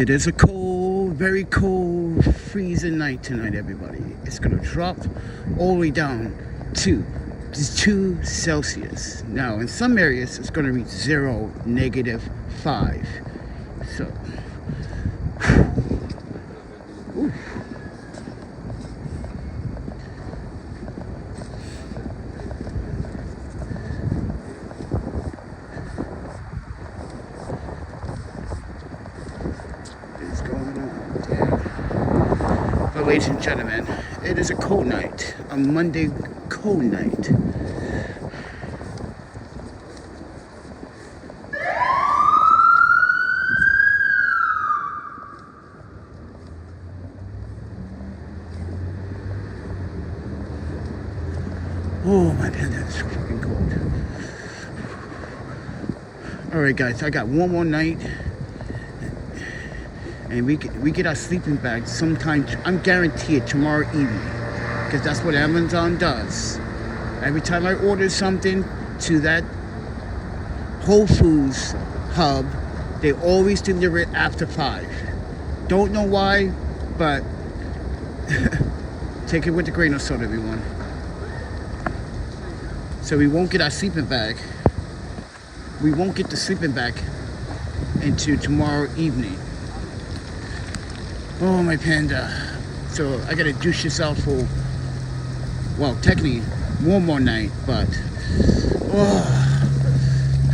It is a cold, very cold, freezing night tonight, everybody. It's going to drop all the way down to 2 Celsius. Now, in some areas, it's going to reach 0, -5. So, oof. Ladies and gentlemen, it is a cold night, a Monday cold night. Oh my God, that's so fucking cold. Alright guys, I got one more night. And we get our sleeping bags sometime, I'm guaranteed tomorrow evening. Because that's what Amazon does. Every time I order something to that Whole Foods hub, they always deliver it after 5. Don't know why, but take it with a grain of salt, everyone. So we won't get our sleeping bag. We won't get the sleeping bag until tomorrow evening. Oh, my panda. So I gotta douche this out for, well, technically one more night, but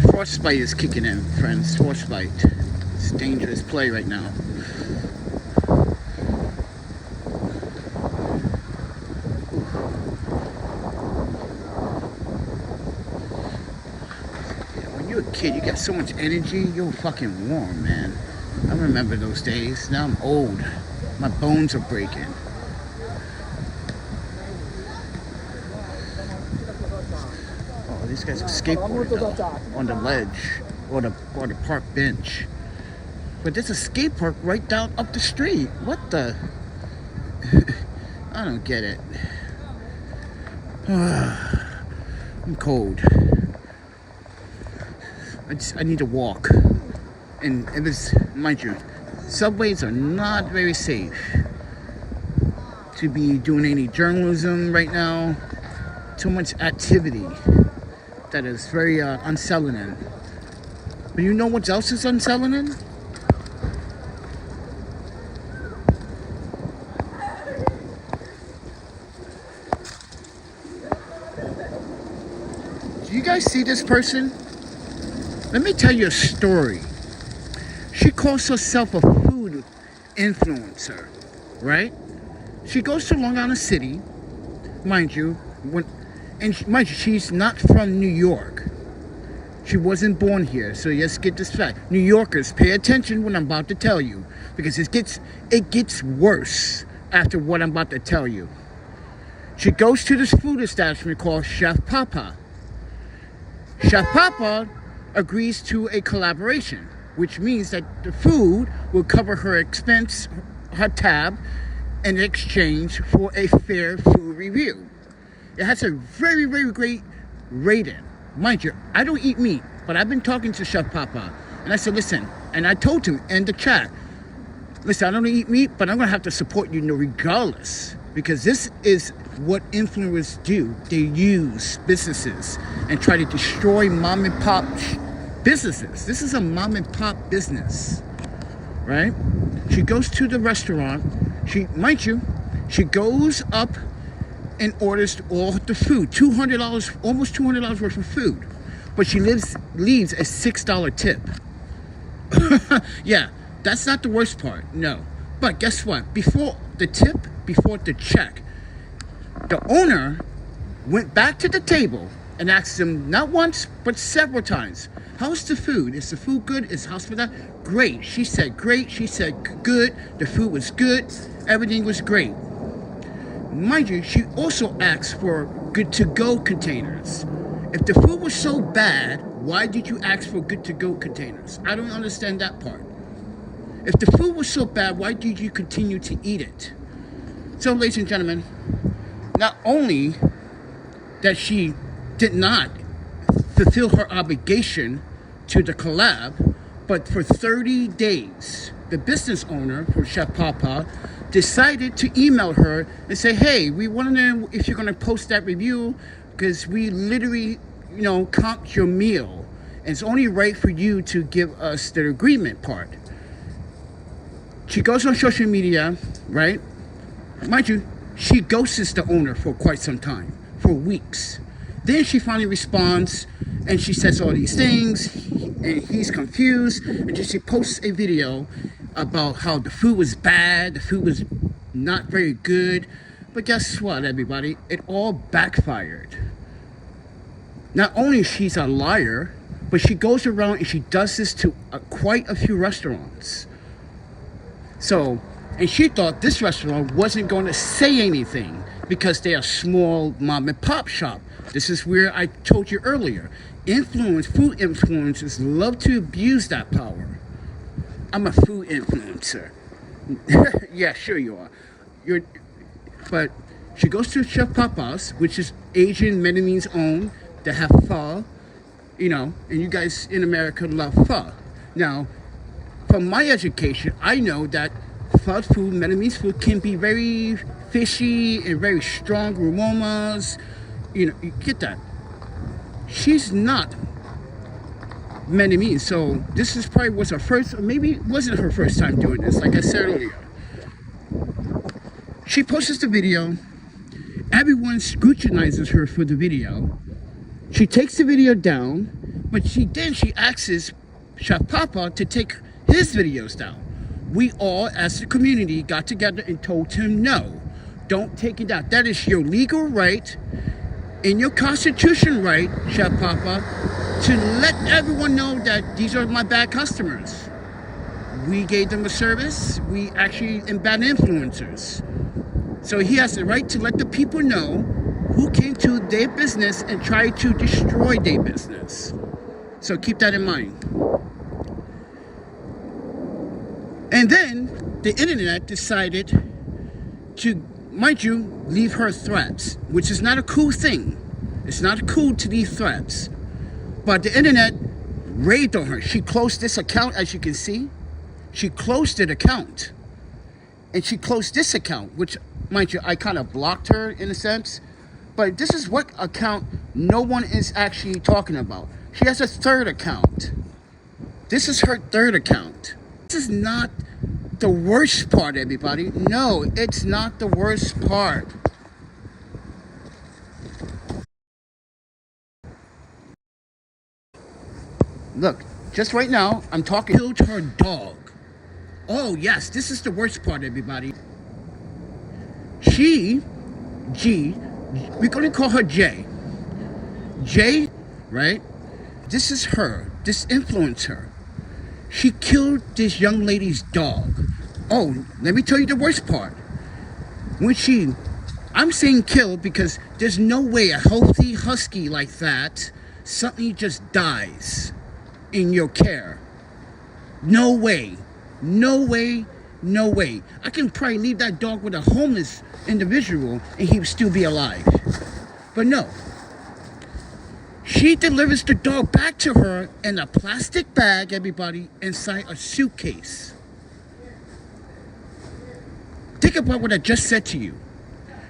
frostbite is kicking in, friends. Frostbite. It's a dangerous play right now. When you're a kid, you got so much energy, you're fucking warm, man. I remember those days. Now I'm old. My bones are breaking. Oh, these guys are skateboarding on the ledge or the park bench. But there's a skate park right down up the street. What the? I don't get it. I'm cold. I need to walk. And it was, mind you, subways are not very safe to be doing any journalism right now. Too much activity that is very unsettling. But you know what else is unsettling? Do you guys see this person? Let me tell you a story. She calls herself a food influencer, right? She goes to Long Island City, mind you, mind you, she's not from New York. She wasn't born here, so let's get this fact. New Yorkers, pay attention when I'm about to tell you, because it gets worse after what I'm about to tell you. She goes to this food establishment called Chef Papa. Chef Papa agrees to a collaboration, which means that the food will cover her expense, her tab, in exchange for a fair food review. It has a very, very great rating. Mind you, I don't eat meat, but I've been talking to Chef Papa, and I said, listen, and I told him in the chat, listen, I don't eat meat, but I'm going to have to support you regardless, because this is what influencers do. They use businesses and try to destroy mom and pop businesses. This is a mom and pop business, right? She goes to the restaurant. Mind you, she goes up and orders all the food, $200, almost $200 worth of food, but she leaves a $6 tip. Yeah, that's not the worst part, no. But guess what? Before the check, the owner went back to the table and asked him not once, but several times, how's the food? Is the food good? Is the house for that? Great. She said great. She said good. The food was good. Everything was great. Mind you, she also asked for good-to-go containers. If the food was so bad, why did you ask for good-to-go containers? I don't understand that part. If the food was so bad, why did you continue to eat it? So, ladies and gentlemen, not only that she did not fulfill her obligation to the collab, but for 30 days, the business owner for Chef Papa, decided to email her and say, hey, we want to know if you're going to post that review, because we literally, comp your meal. And it's only right for you to give us the agreement part. She goes on social media, right? Mind you, she ghosts the owner for quite some time, for weeks. Then she finally responds, and she says all these things, and he's confused, and then she posts a video about how the food was bad, the food was not very good. But guess what, everybody? It all backfired. Not only she's a liar, but she goes around and she does this to quite a few restaurants. So, and she thought this restaurant wasn't going to say anything because they're a small mom and pop shop. This is where I told you earlier. Food influencers love to abuse that power. I'm a food influencer. Yeah, sure you are. But she goes to Chef Papa's, which is Asian Vietnamese owned, that have pho, and you guys in America love pho. Now, from my education, I know that pho food, Vietnamese food, can be very fishy and very strong aromas. You get that. She's not Vietnamese, so this is probably was her first, or maybe it wasn't her first time doing this, like I said earlier. She posts the video. Everyone scrutinizes her for the video. She takes the video down, but she asks Chef Papa to take his videos down. We all, as a community, got together and told him, no, don't take it down. That is your legal right, in your constitution right, Chef Papa, to let everyone know that these are my bad customers. We gave them a service. We actually are bad influencers. So he has the right to let the people know who came to their business and tried to destroy their business. So keep that in mind. And then the internet decided to, mind you, leave her threats, which is not a cool thing. It's not cool to leave threats. But the internet raved on her. She closed this account, as you can see. She closed that account. And she closed this account, which, mind you, I kind of blocked her in a sense. But this is what account no one is actually talking about. She has a third account. This is her third account. This is not the worst part, everybody. No, it's not the worst part. Look, just right now, I'm talking to her dog. Oh, yes, this is the worst part, everybody. We're going to call her J. J, right? This is her, this influencer. She killed this young lady's dog. Oh, let me tell you the worst part. I'm saying kill because there's no way a healthy husky like that suddenly just dies in your care. No way. No way. No way. I can probably leave that dog with a homeless individual and he would still be alive. But no. She delivers the dog back to her in a plastic bag, everybody, inside a suitcase. Think about what I just said to you.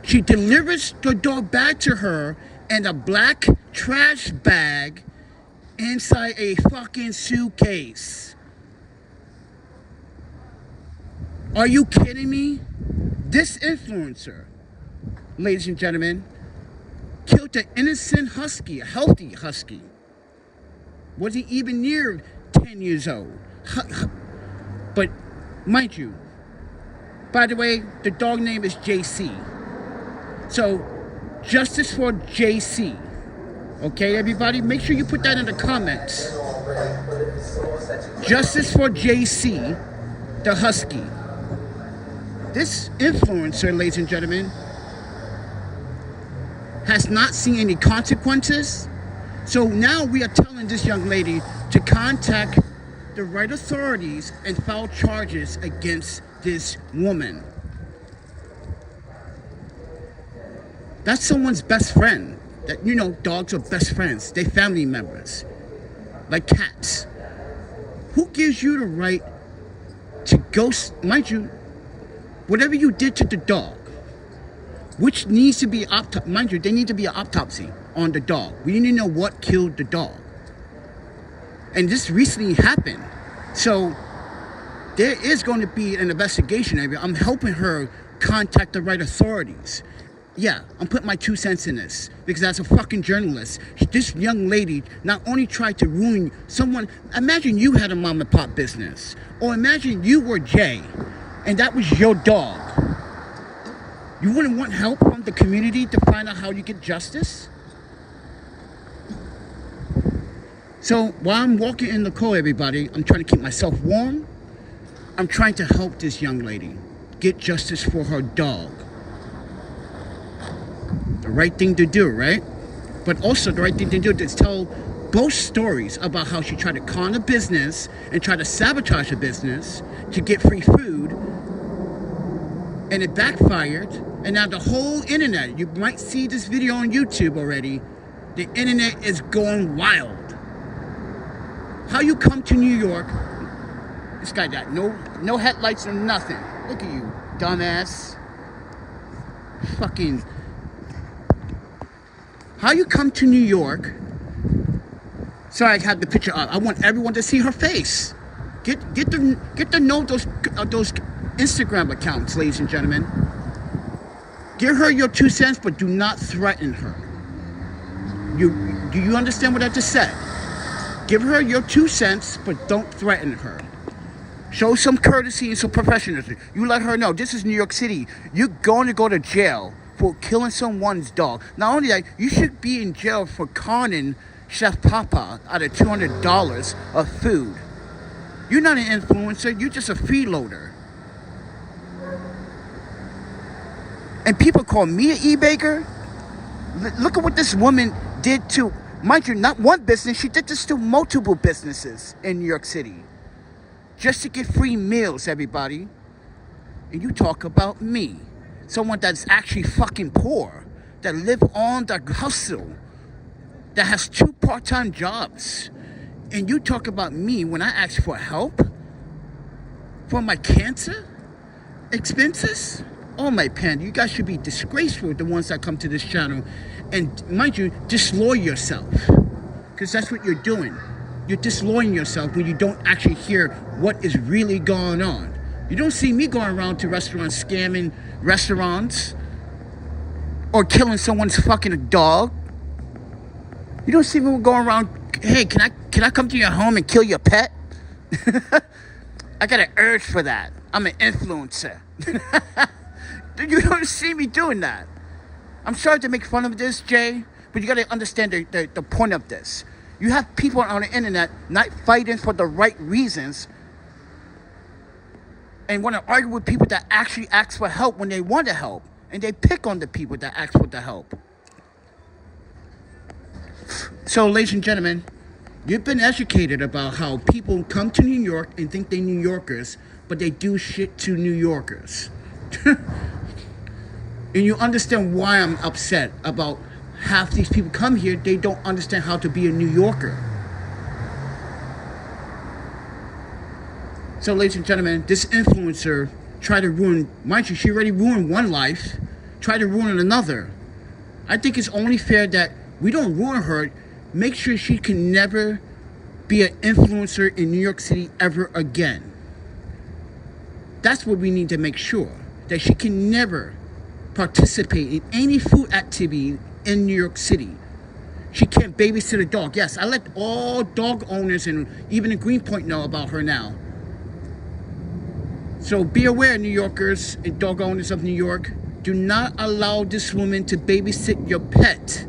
She delivers the dog back to her in a black trash bag inside a fucking suitcase. Are you kidding me? This influencer, ladies and gentlemen, killed an innocent husky, a healthy husky. Wasn't even near 10 years old. But mind you, by the way, the dog name is JC. So, justice for JC. Okay, everybody? Make sure you put that in the comments. Justice for JC, the husky. This influencer, ladies and gentlemen, has not seen any consequences. So now we are telling this young lady to contact the right authorities and file charges against this woman. That's someone's best friend. That, dogs are best friends. They're family members. Like cats. Who gives you the right to go, mind you, whatever you did to the dog, which needs to be, mind you, they need to be an autopsy on the dog. We need to know what killed the dog. And this recently happened. So there is going to be an investigation. I'm helping her contact the right authorities. Yeah, I'm putting my 2 cents in this because as a fucking journalist, this young lady not only tried to ruin someone. Imagine you had a mom and pop business, or imagine you were Jay and that was your dog. You wouldn't want help from the community to find out how you get justice? So while I'm walking in the cold, everybody, I'm trying to keep myself warm. I'm trying to help this young lady get justice for her dog. The right thing to do, right? But also the right thing to do is tell both stories about how she tried to con a business and try to sabotage a business to get free food, and it backfired. And now the whole internet, you might see this video on YouTube already, the internet is going wild. How you come to New York, this guy got no headlights or nothing. Look at you, dumbass. Fucking. How you come to New York? Sorry, I had the picture up. I want everyone to see her face. Get to know those Instagram accounts, ladies and gentlemen. Give her your 2 cents, but do not threaten her. Do you understand what I just said? Give her your 2 cents, but don't threaten her. Show some courtesy and some professionalism. You let her know this is New York City. You're going to go to jail for killing someone's dog. Not only that, you should be in jail for conning Chef Papa out of $200 of food. You're not an influencer. You're just a freeloader. And people call me an e-baker. Look at what this woman did to, mind you, not one business. She did this to multiple businesses in New York City. Just to get free meals, everybody. And you talk about me. Someone that's actually fucking poor, that live on the hustle, that has 2 part-time jobs. And you talk about me when I ask for help for my cancer expenses? Oh, my panda, you guys should be disgraceful, the ones that come to this channel. And mind you, disloyal yourself. Because that's what you're doing. You're disloying yourself when you don't actually hear what is really going on. You don't see me going around to restaurants scamming restaurants or killing someone's fucking dog. You don't see me going around, hey, can I come to your home and kill your pet? I got an urge for that. I'm an influencer. You don't see me doing that. I'm sorry to make fun of this, Jay, but you got to understand the point of this. You have people on the internet not fighting for the right reasons and want to argue with people that actually ask for help when they want to help. And they pick on the people that ask for the help. So, ladies and gentlemen, you've been educated about how people come to New York and think they're New Yorkers, but they do shit to New Yorkers. And you understand why I'm upset about half these people come here, they don't understand how to be a New Yorker. So, ladies and gentlemen, this influencer tried to ruin, mind you, she already ruined one life, tried to ruin another. I think it's only fair that we don't ruin her, make sure she can never be an influencer in New York City ever again. That's what we need to make sure, that she can never participate in any food activity in New York City. She can't babysit a dog. Yes, I let all dog owners and even in Greenpoint know about her now. So be aware, New Yorkers and dog owners of New York, do not allow this woman to babysit your pet.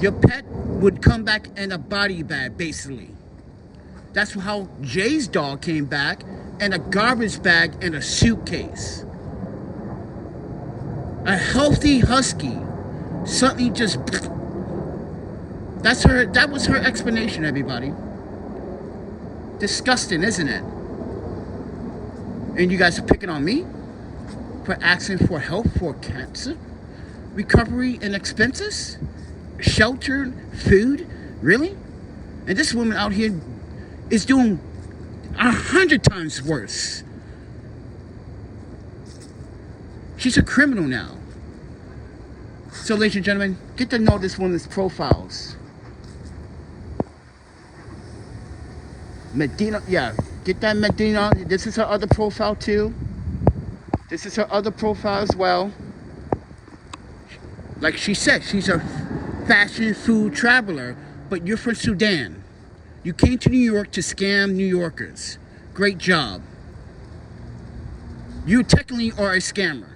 Your pet would come back in a body bag, basically. That's how Jay's dog came back, in a garbage bag and a suitcase. A healthy husky suddenly just... That was her explanation, everybody. Disgusting, isn't it? And you guys are picking on me for asking for help for cancer, recovery and expenses, shelter, food, really? And this woman out here is doing 100 times worse. She's a criminal now. So, ladies and gentlemen, get to know this woman's profiles. Medina, yeah, get that Medina. This is her other profile too. This is her other profile as well. Like she said, she's a fashion food traveler, but you're from Sudan. You came to New York to scam New Yorkers. Great job. You technically are a scammer.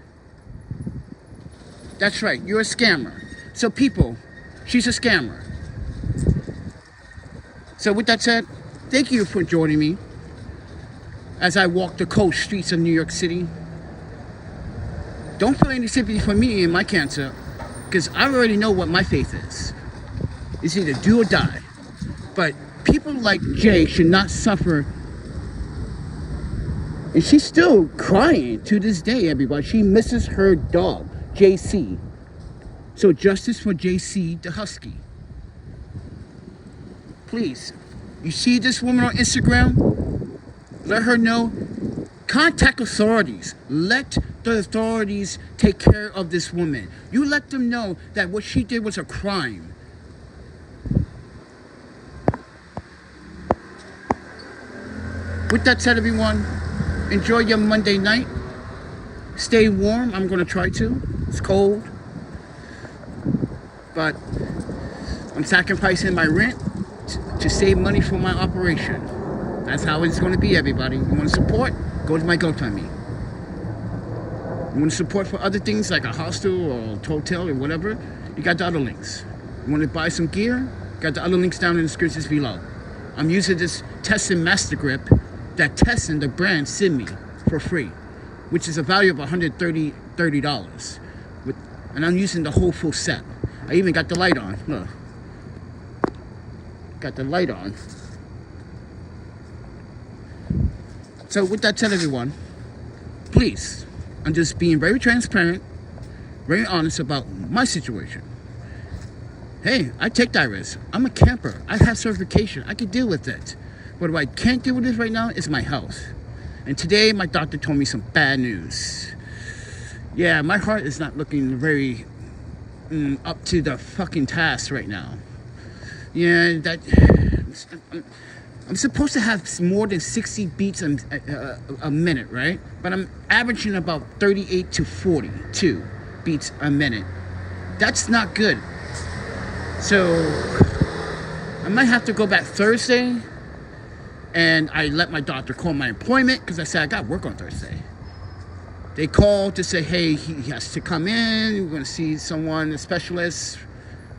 That's right, you're a scammer. So people, she's a scammer. So with that said, thank you for joining me as I walk the cold streets of New York City. Don't feel any sympathy for me and my cancer, because I already know what my faith is. It's either do or die. But people like Jay should not suffer. And she's still crying to this day, everybody. She misses her dog, JC. So justice for JC the Husky. Please, you see this woman on Instagram? Let her know. Contact authorities. Let the authorities take care of this woman. You let them know that what she did was a crime. With that said, everyone, enjoy your Monday night. Stay warm. I'm going to try to. It's cold. But I'm sacrificing my rent to save money for my operation. That's how it's going to be, everybody. You want to support? Go to my GoFundMe. You want to support for other things like a hostel or a hotel or whatever? You got the other links. You want to buy some gear? Got the other links down in the description below. I'm using this Telesin Master Grip that Telesin, the brand, sent me for free, which is a value of $130. And I'm using the whole full set. I even got the light on. Look. Got the light on. So with that said, everyone, please, I'm just being very transparent, very honest about my situation. Hey, I take that risk. I'm a camper. I have certification. I can deal with it. But what I can't deal with this right now is my health. And today, my doctor told me some bad news. Yeah, my heart is not looking very up to the fucking task right now. Yeah, I'm supposed to have more than 60 beats a minute, right? But I'm averaging about 38 to 42 beats a minute. That's not good. So I might have to go back Thursday, and I let my doctor call my appointment because I said I got work on Thursday. They called to say, hey, he has to come in. We're going to see someone, a specialist.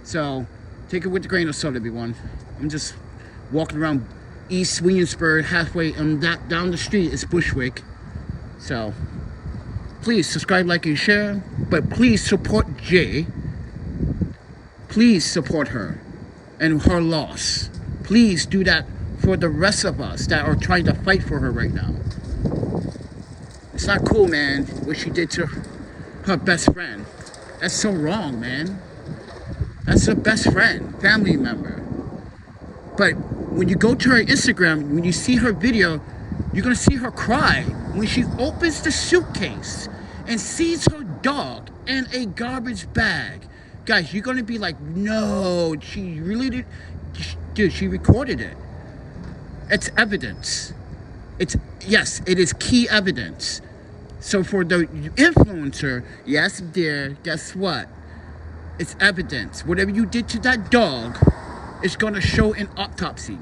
So take it with a grain of salt, everyone. I'm just walking around East Williamsburg, halfway down the street is Bushwick. So please subscribe, like, and share. But please support Jay. Please support her and her loss. Please do that for the rest of us that are trying to fight for her right now. It's not cool, man, what she did to her best friend. That's so wrong, man. That's her best friend, family member. But when you go to her Instagram, when you see her video, you're going to see her cry when she opens the suitcase and sees her dog in a garbage bag. Guys, you're going to be like, no, she really did. Dude, she recorded it. It's evidence. Yes, it is key evidence. So for the influencer, yes, dear, guess what? It's evidence. Whatever you did to that dog, it's going to show in autopsy.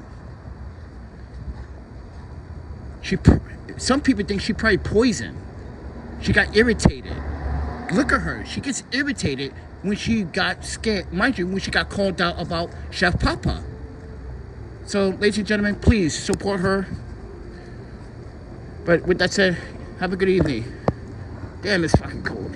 Some people think she probably poisoned. She got irritated. Look at her. She gets irritated when she got scared. Mind you, when she got called out about Chef Papa. So, ladies and gentlemen, please support her. But with that said, have a good evening. Damn, it's fucking cold.